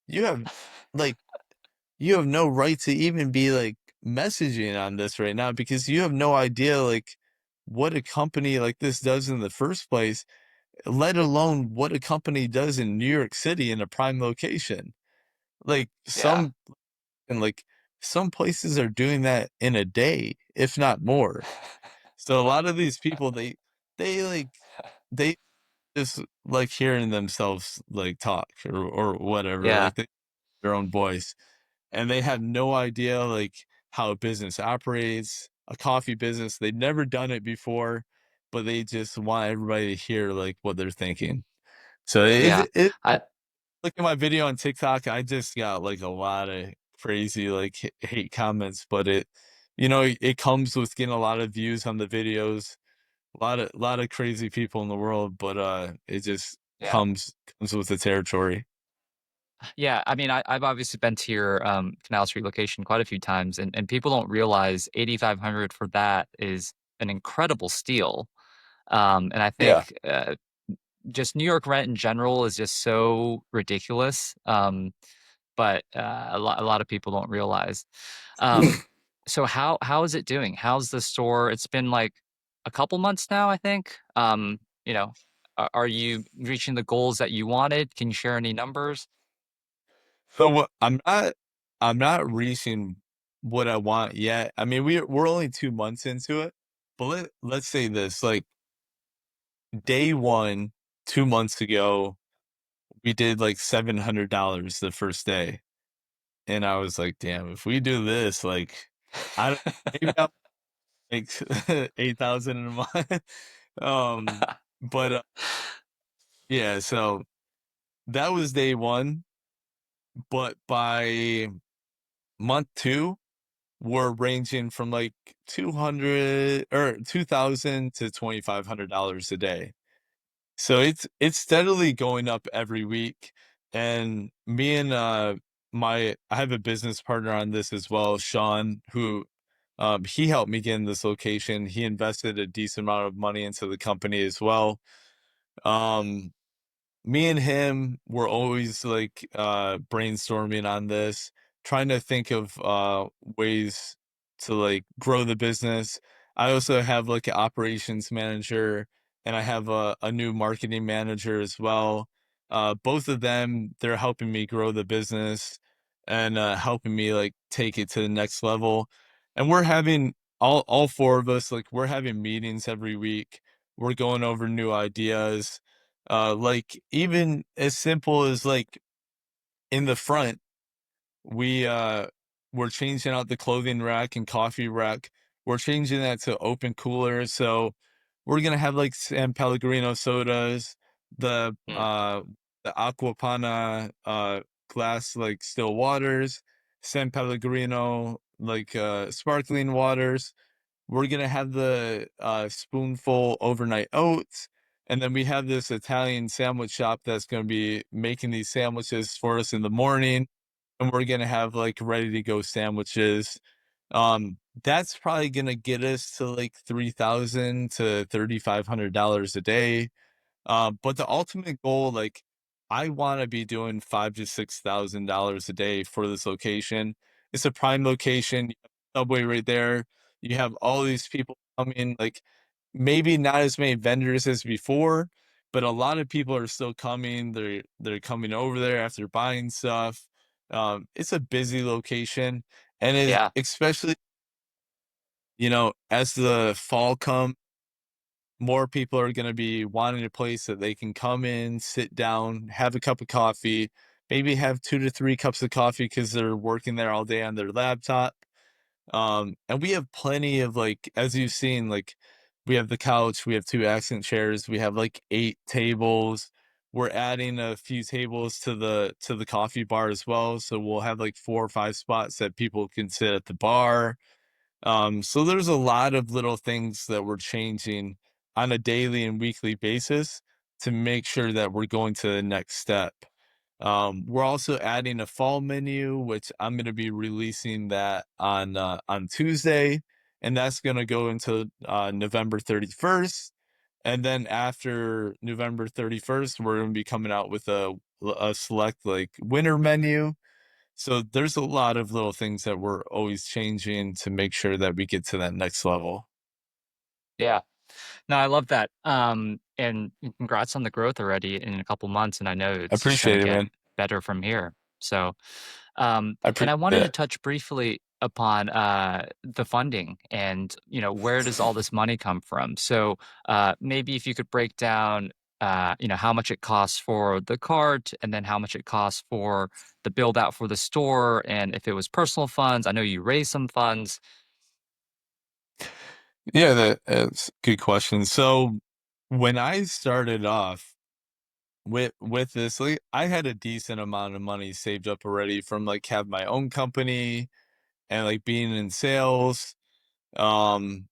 you have like, you have no right to even be, like, messaging on this right now because you have no idea, like, what a company like this does in the first place." let alone what a company does in New York City in a prime location. Like Yeah. and like some places are doing that in a day, if not more. So a lot of these people, they like they just like hearing themselves like talk or whatever, Yeah. like their own voice, and they have no idea like how a business operates, a coffee business. They've never done it before, but they just want everybody to hear like what they're thinking. So Yeah. it I look at my video on TikTok. I just got like a lot of crazy like hate comments, but it comes with getting a lot of views on the videos, a lot of crazy people in the world, but it just yeah. comes with the territory. Yeah, I mean, I've obviously been to your Canal Street location quite a few times, and people don't realize 8,500 for that is an incredible steal. And I Yeah. think just New York rent in general is just so ridiculous. But a lot of people don't realize. Um, so how is it doing? How's the store? It's been like a couple months now, I think. You know, are you reaching the goals that you wanted? Can you share any numbers? So I'm not reaching what I want yet. I mean, we're only 2 months into it, but let's say this, like day one, 2 months ago, we did like $700 the first day. And I was like, damn, if we do this, like I don't maybe I'll make 8,000 in a month. But yeah, so that was day one. But by month two, we're ranging from like 200 or 2,000 to $2,500 a day. So it's steadily going up every week. And me and I have a business partner on this as well, Sean, who he helped me get in this location. He invested a decent amount of money into the company as well. Um, Me and him were always like brainstorming on this, trying to think of ways to like grow the business. I also have like an operations manager and I have a new marketing manager as well. Both of them, they're helping me grow the business and helping me like take it to the next level. And we're having all four of us, like we're having meetings every week. We're going over new ideas, like even as simple as like in the front, we we're changing out the clothing rack and coffee rack. We're changing that to open cooler. So we're gonna have like San Pellegrino sodas, the Hmm. uh the Aquapana glass like still waters, San Pellegrino like sparkling waters. We're gonna have the spoonful overnight oats, and then we have this Italian sandwich shop that's gonna be making these sandwiches for us in the morning, and we're gonna have like ready to go sandwiches. That's probably gonna get us to like 3,000 to $3,500 a day. But the ultimate goal, like, I want to be doing five to $6,000 a day for this location. It's a prime location. You have Subway right there. You have all these people coming. Like, maybe not as many vendors as before, but a lot of people are still coming. They're coming over there after buying stuff. It's a busy location, and Yeah. especially as the fall comes, more people are going to be wanting a place that they can come in, sit down, have a cup of coffee, maybe have 2 to 3 cups of coffee because they're working there all day on their laptop. And we have plenty of like, as you've seen, like we have the couch, we have 2 accent chairs, we have like 8 tables. We're adding a few tables to the coffee bar as well. So we'll have like 4 or 5 spots that people can sit at the bar. So there's a lot of little things that we're changing on a daily and weekly basis to make sure that we're going to the next step. We're also adding a fall menu, which I'm going to be releasing that on Tuesday, and that's going to go into November 31st. And then after November 31st, we're going to be coming out with a select like winter menu. So there's a lot of little things that we're always changing to make sure that we get to that next level. Yeah. No, I love that. And congrats on the growth already in a couple months, and I know I it's just gonna appreciate it, get man. better from here. So, I and appreciate I wanted to it. touch briefly upon the funding and where does all this money come from? So maybe if you could break down how much it costs for the cart and then how much it costs for the build out for the store and if it was personal funds. I know you raised some funds. Yeah, that's a good question. So when I started off with this, like, I had a decent amount of money saved up already from like have my own company and like being in sales. Um,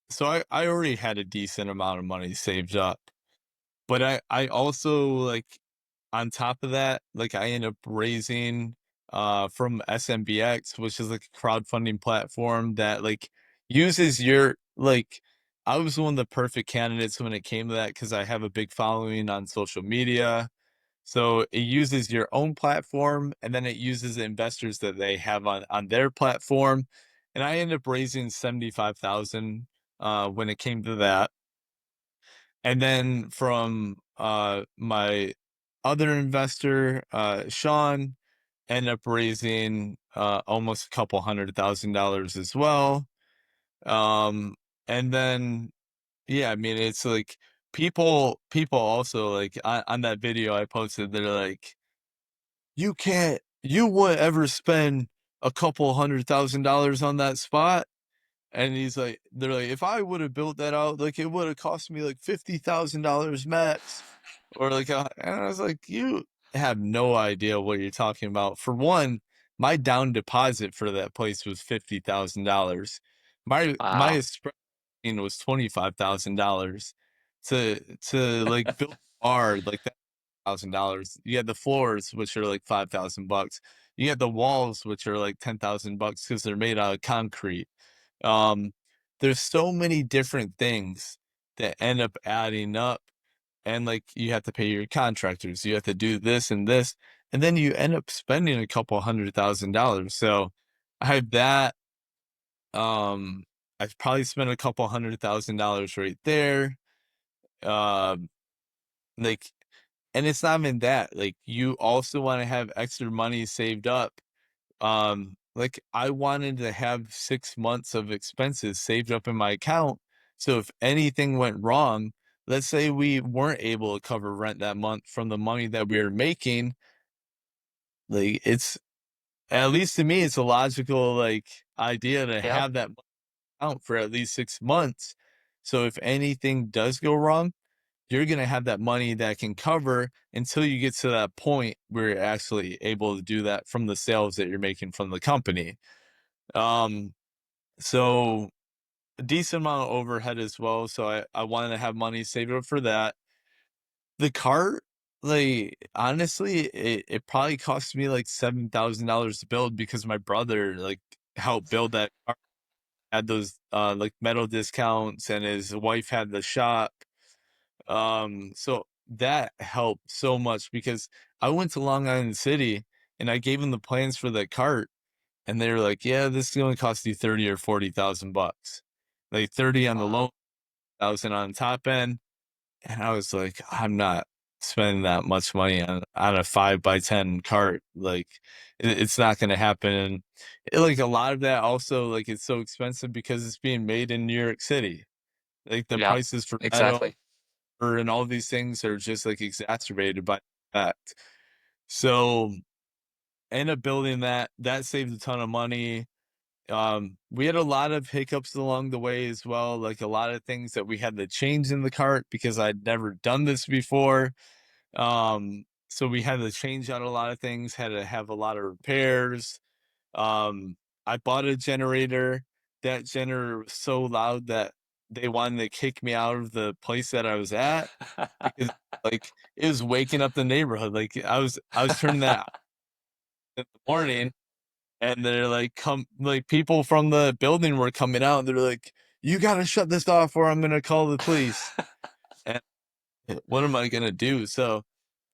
so I already had a decent amount of money saved up. But I also like on top of that, like I end up raising from SMBX, which is like a crowdfunding platform that like uses your like I was one of the perfect candidates when it came to that because I have a big following on social media. So it uses your own platform and then it uses the investors that they have on their platform. And I ended up raising 75,000 when it came to that. And then from my other investor, Sean, ended up raising almost a couple $100,000 as well. Um, and then yeah, I mean it's like people also like on that video I posted, they're like, you wouldn't ever spend a couple $100,000 on that spot. And they're like, if I would have built that out, like it would have cost me like $50,000 max, or like, and I was like, you have no idea what you're talking about. For one, my down deposit for that place was $50,000. My Wow. express was $25,000 to like build a bar like that. $1,000. You had the floors, which are like $5,000. You had the walls, which are like $10,000 because they're made out of concrete. Um, there's so many different things that end up adding up, and like you have to pay your contractors, you have to do this and this, and then you end up spending a couple $100,000. So I have that. Um, I've probably spent a couple $100,000 right there. Um, like, and it's not even that. Like, you also want to have extra money saved up. Like I wanted to have 6 months of expenses saved up in my account. So if anything went wrong, let's say we weren't able to cover rent that month from the money that we were making, like it's at least to me, it's a logical like idea to Yep. have that money out for at least 6 months. So if anything does go wrong, you're gonna have that money that can cover until you get to that point where you're actually able to do that from the sales that you're making from the company. Um, So a decent amount of overhead as well. So I wanted to have money saved up for that. The cart, like honestly, it probably cost me like $7,000 to build because my brother like helped build that cart, had those like metal discounts, and his wife had the shop. So that helped so much because I went to Long Island City and I gave them the plans for the cart, and they were like, "Yeah, this is going to cost you 30 or 40,000 bucks, like 30 on the low, Wow. 1,000 on the top end." And I was like, "I'm not spending that much money on a 5x10 cart. Like, it's not going to happen." And like a lot of that also, like it's so expensive because it's being made in New York City. Like the Yep. prices for metal Exactly. and all these things are just like exacerbated by that. So end up building that. That saved a ton of money. We had a lot of hiccups along the way as well, like a lot of things that we had to change in the cart because I'd never done this before. So we had to change out a lot of things, had to have a lot of repairs. Um, I bought a generator. That generator was so loud that they wanted to kick me out of the place that I was at because like it was waking up the neighborhood. Like I was turning that in the morning, and they're like come like people from the building were coming out and they're like, you gotta shut this off or I'm gonna call the police. And what am I gonna do? So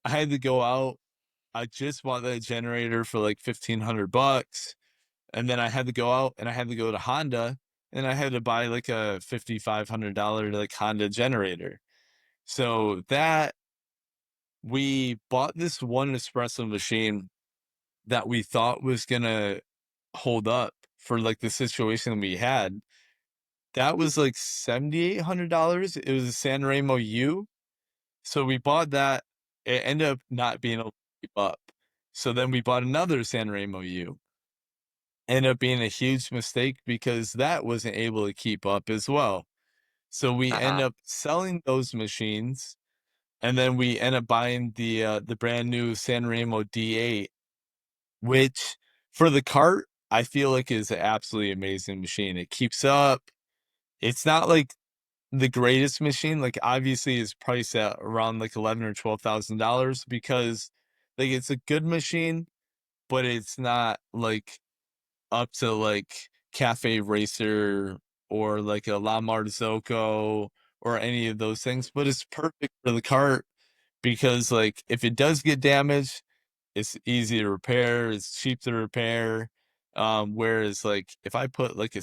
I had to go out. I just bought that generator for like $1,500, and then I had to go out and I had to go to Honda and I had to buy like a $5,500 like Honda generator. So that we bought this one espresso machine that we thought was gonna hold up for like the situation we had. That was like $7,800. It was a San Remo U. So we bought that. It ended up not being able to keep up. So then we bought another San Remo U. Ended up being a huge mistake because that wasn't able to keep up as well. So we end Uh-huh. up selling those machines, and then we end up buying the brand new San Remo D8, which for the cart, I feel like is an absolutely amazing machine. It keeps up. It's not like the greatest machine, like, obviously, it's priced at around, like, 11 or $12,000 because, like, it's a good machine, but it's not, like, up to, like, Cafe Racer or, like, a La Marzocco or any of those things, but it's perfect for the cart because, like, if it does get damaged, it's easy to repair, it's cheap to repair, whereas, like, if I put, like, a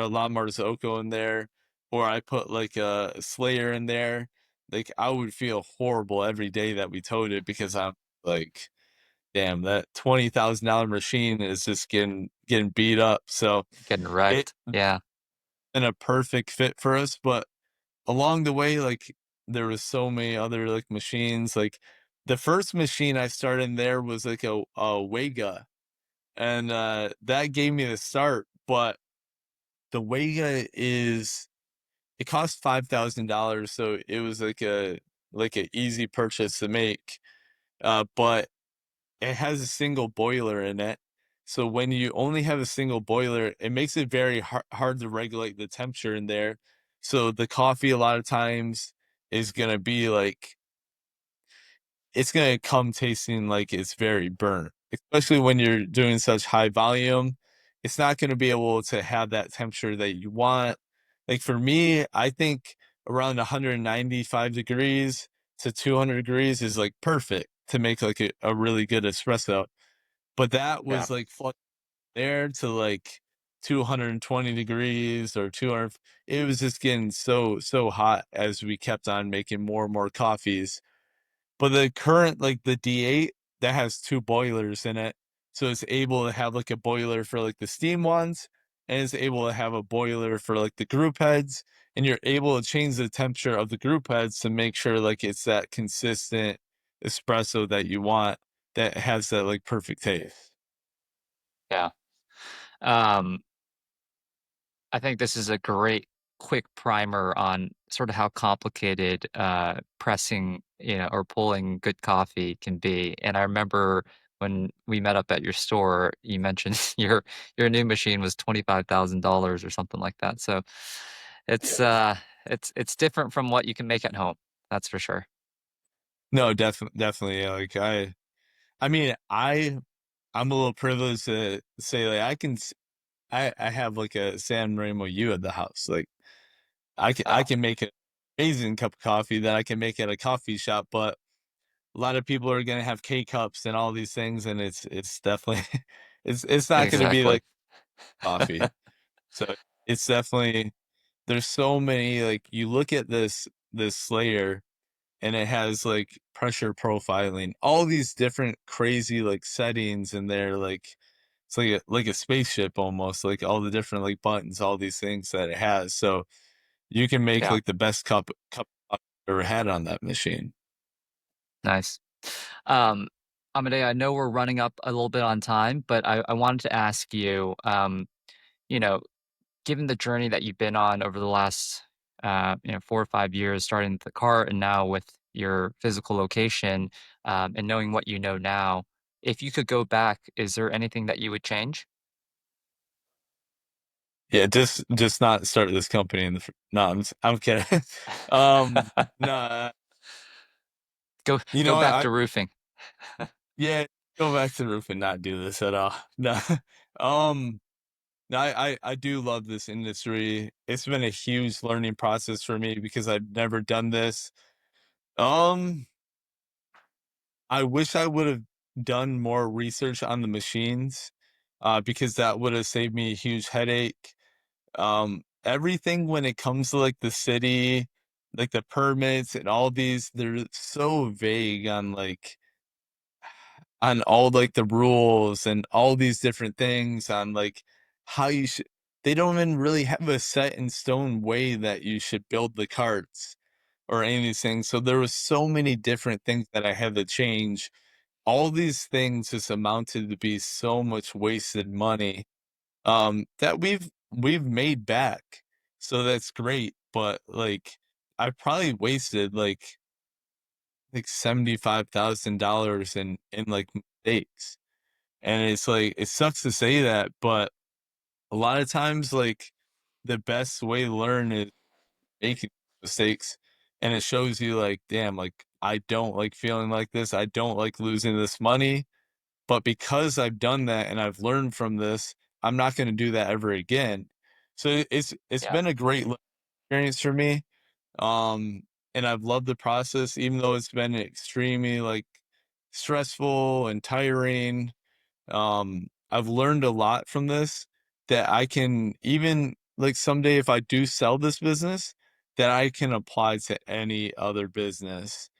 La Marzocco in there, or I put, like, a Slayer in there, like, I would feel horrible every day that we towed it because I'm like, "Damn, that $20,000 machine is just getting beat up," so Getting it wrecked. Yeah. been a perfect fit for us, but along the way, like, there was so many other, like, machines, like, the first machine I started in there was, like, a Wega, and, that gave me the start, but the Wega is it cost $5,000, so it was like a easy purchase to make, but it has a single boiler in it, so when you only have a single boiler, it makes it very hard to regulate the temperature in there, so the coffee a lot of times is gonna be, like, it's gonna come tasting like it's very burnt, especially when you're doing such high volume. It's not gonna be able to have that temperature that you want. Like, for me, I think around 195 degrees to 200 degrees is, like, perfect to make, like, a really good espresso, but that Yeah. was, like, there to, like, 220 degrees or 200. It was just getting so hot as we kept on making more and more coffees, but the current, like, the D8, that has 2 boilers in it, so it's able to have, like, a boiler for, like, the steam ones, and it's able to have a boiler for, like, the group heads, and you're able to change the temperature of the group heads to make sure, like, it's that consistent espresso that you want that has that, like, perfect taste. Yeah. Um, I think this is a great quick primer on sort of how complicated pressing, or pulling good coffee can be. And I remember when we met up at your store, you mentioned your new machine was $25,000 or something like that. So it's Yeah. uh it's different from what you can make at home. That's for sure. No, definitely, yeah, like, I mean, I'm a little privileged to say, like, I have, like, a San Remo U at the house, like, I Oh, can make an amazing cup of coffee that I can make at a coffee shop, but a lot of people are gonna have K-Cups and all these things, and it's definitely it's not gonna be exactly. like coffee. So, it's definitely there's so many, like, you look at this Slayer, and it has, like, pressure profiling, all these different crazy, like, settings in there, like, it's like a spaceship almost, like, all the different, like, buttons, all these things that it has, so you can make, Yeah, like, the best cup I've ever had on that machine. nice. Um, Amade, I know we're running up a little bit on time, but I wanted to ask you, you know, given the journey that you've been on over the last, 4 or 5 years, starting with the cart and now with your physical location, and knowing what you know now, if you could go back, is there anything that you would change? Yeah, just not start this company in the fir no, I'm kidding. Um, no, Go you know go what, back to roofing. yeah, go back to the roof and not do this at all. No, um, no, I do love this industry. It's been a huge learning process for me because I've never done this. Um, I wish I would've done more research on the machines, because that would've saved me a huge headache. everything when it comes to like the city, like the permits and all these, they're so vague on all like the rules and all these different things on like how you should. They don't even really have a set in stone way that you should build the carts or any of these things. So there was so many different things that I had to change. All these things just amounted to be so much wasted money that we've made back. So that's great. But like I probably wasted like $75,000 in like mistakes. And it's like it sucks to say that, but a lot of times like the best way to learn is making mistakes. And it shows you like, damn, like I don't like feeling like this. I don't like losing this money. But because I've done that and I've learned from this, I'm not going to do that ever again. So it's Yeah. been a great experience for me. Um, and I've loved the process, even though it's been extremely like stressful and tiring. I've learned a lot from this that I can even like someday if I do sell this business, that I can apply to any other business.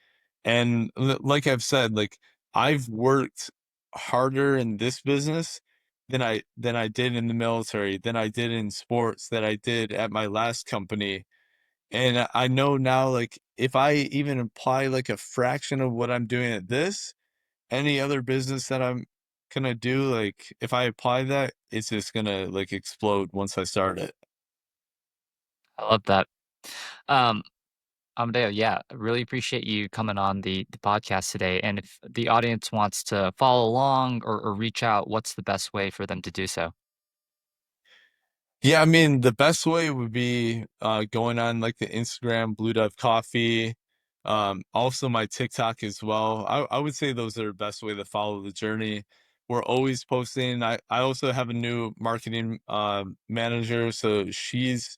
And like I've said, like I've worked harder in this business than I did in the military, than I did in sports, that I did at my last company. And I know now, like if I even apply like a fraction of what I'm doing at this, any other business that I'm gonna do, like if I apply that, it's just gonna like explode once I start it. I love that. Um, Amadeo, yeah, I really appreciate you coming on the podcast today. And if the audience wants to follow along or reach out, what's the best way for them to do so? Yeah, I mean, the best way would be going on like the Instagram Blue Dove Coffee. Also my TikTok as well. I would say those are the best way to follow the journey. We're always posting. I also have a new marketing manager, so she's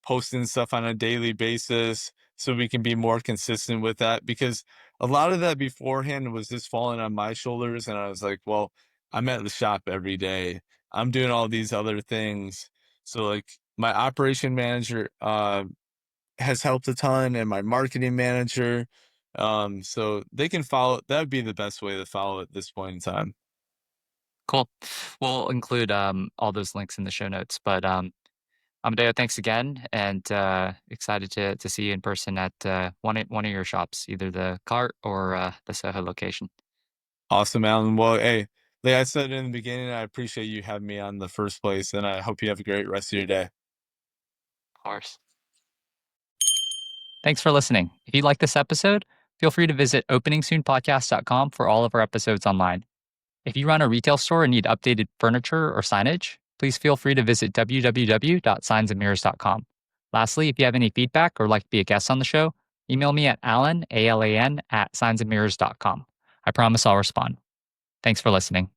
posting stuff on a daily basis so we can be more consistent with that because a lot of that beforehand was just falling on my shoulders and I was like, well, I'm at the shop every day. I'm doing all these other things. So like my operation manager has helped a ton and my marketing manager so they can follow. That would be the best way to follow at this point in time. Cool. We'll include all those links in the show notes. But Amadeo, thanks again, and excited to see you in person at one of your shops, either the Cart or the Soho location. Awesome, Alan. Well, hey, like I said in the beginning, I appreciate you having me on the first place, and I hope you have a great rest of your day. Of course. Thanks for listening. If you like this episode, feel free to visit openingsoonpodcast.com for all of our episodes online. If you run a retail store and need updated furniture or signage, please feel free to visit www.signsandmirrors.com. Lastly, if you have any feedback or like to be a guest on the show, email me at alan, ALAN, at signsandmirrors.com. I promise I'll respond. Thanks for listening.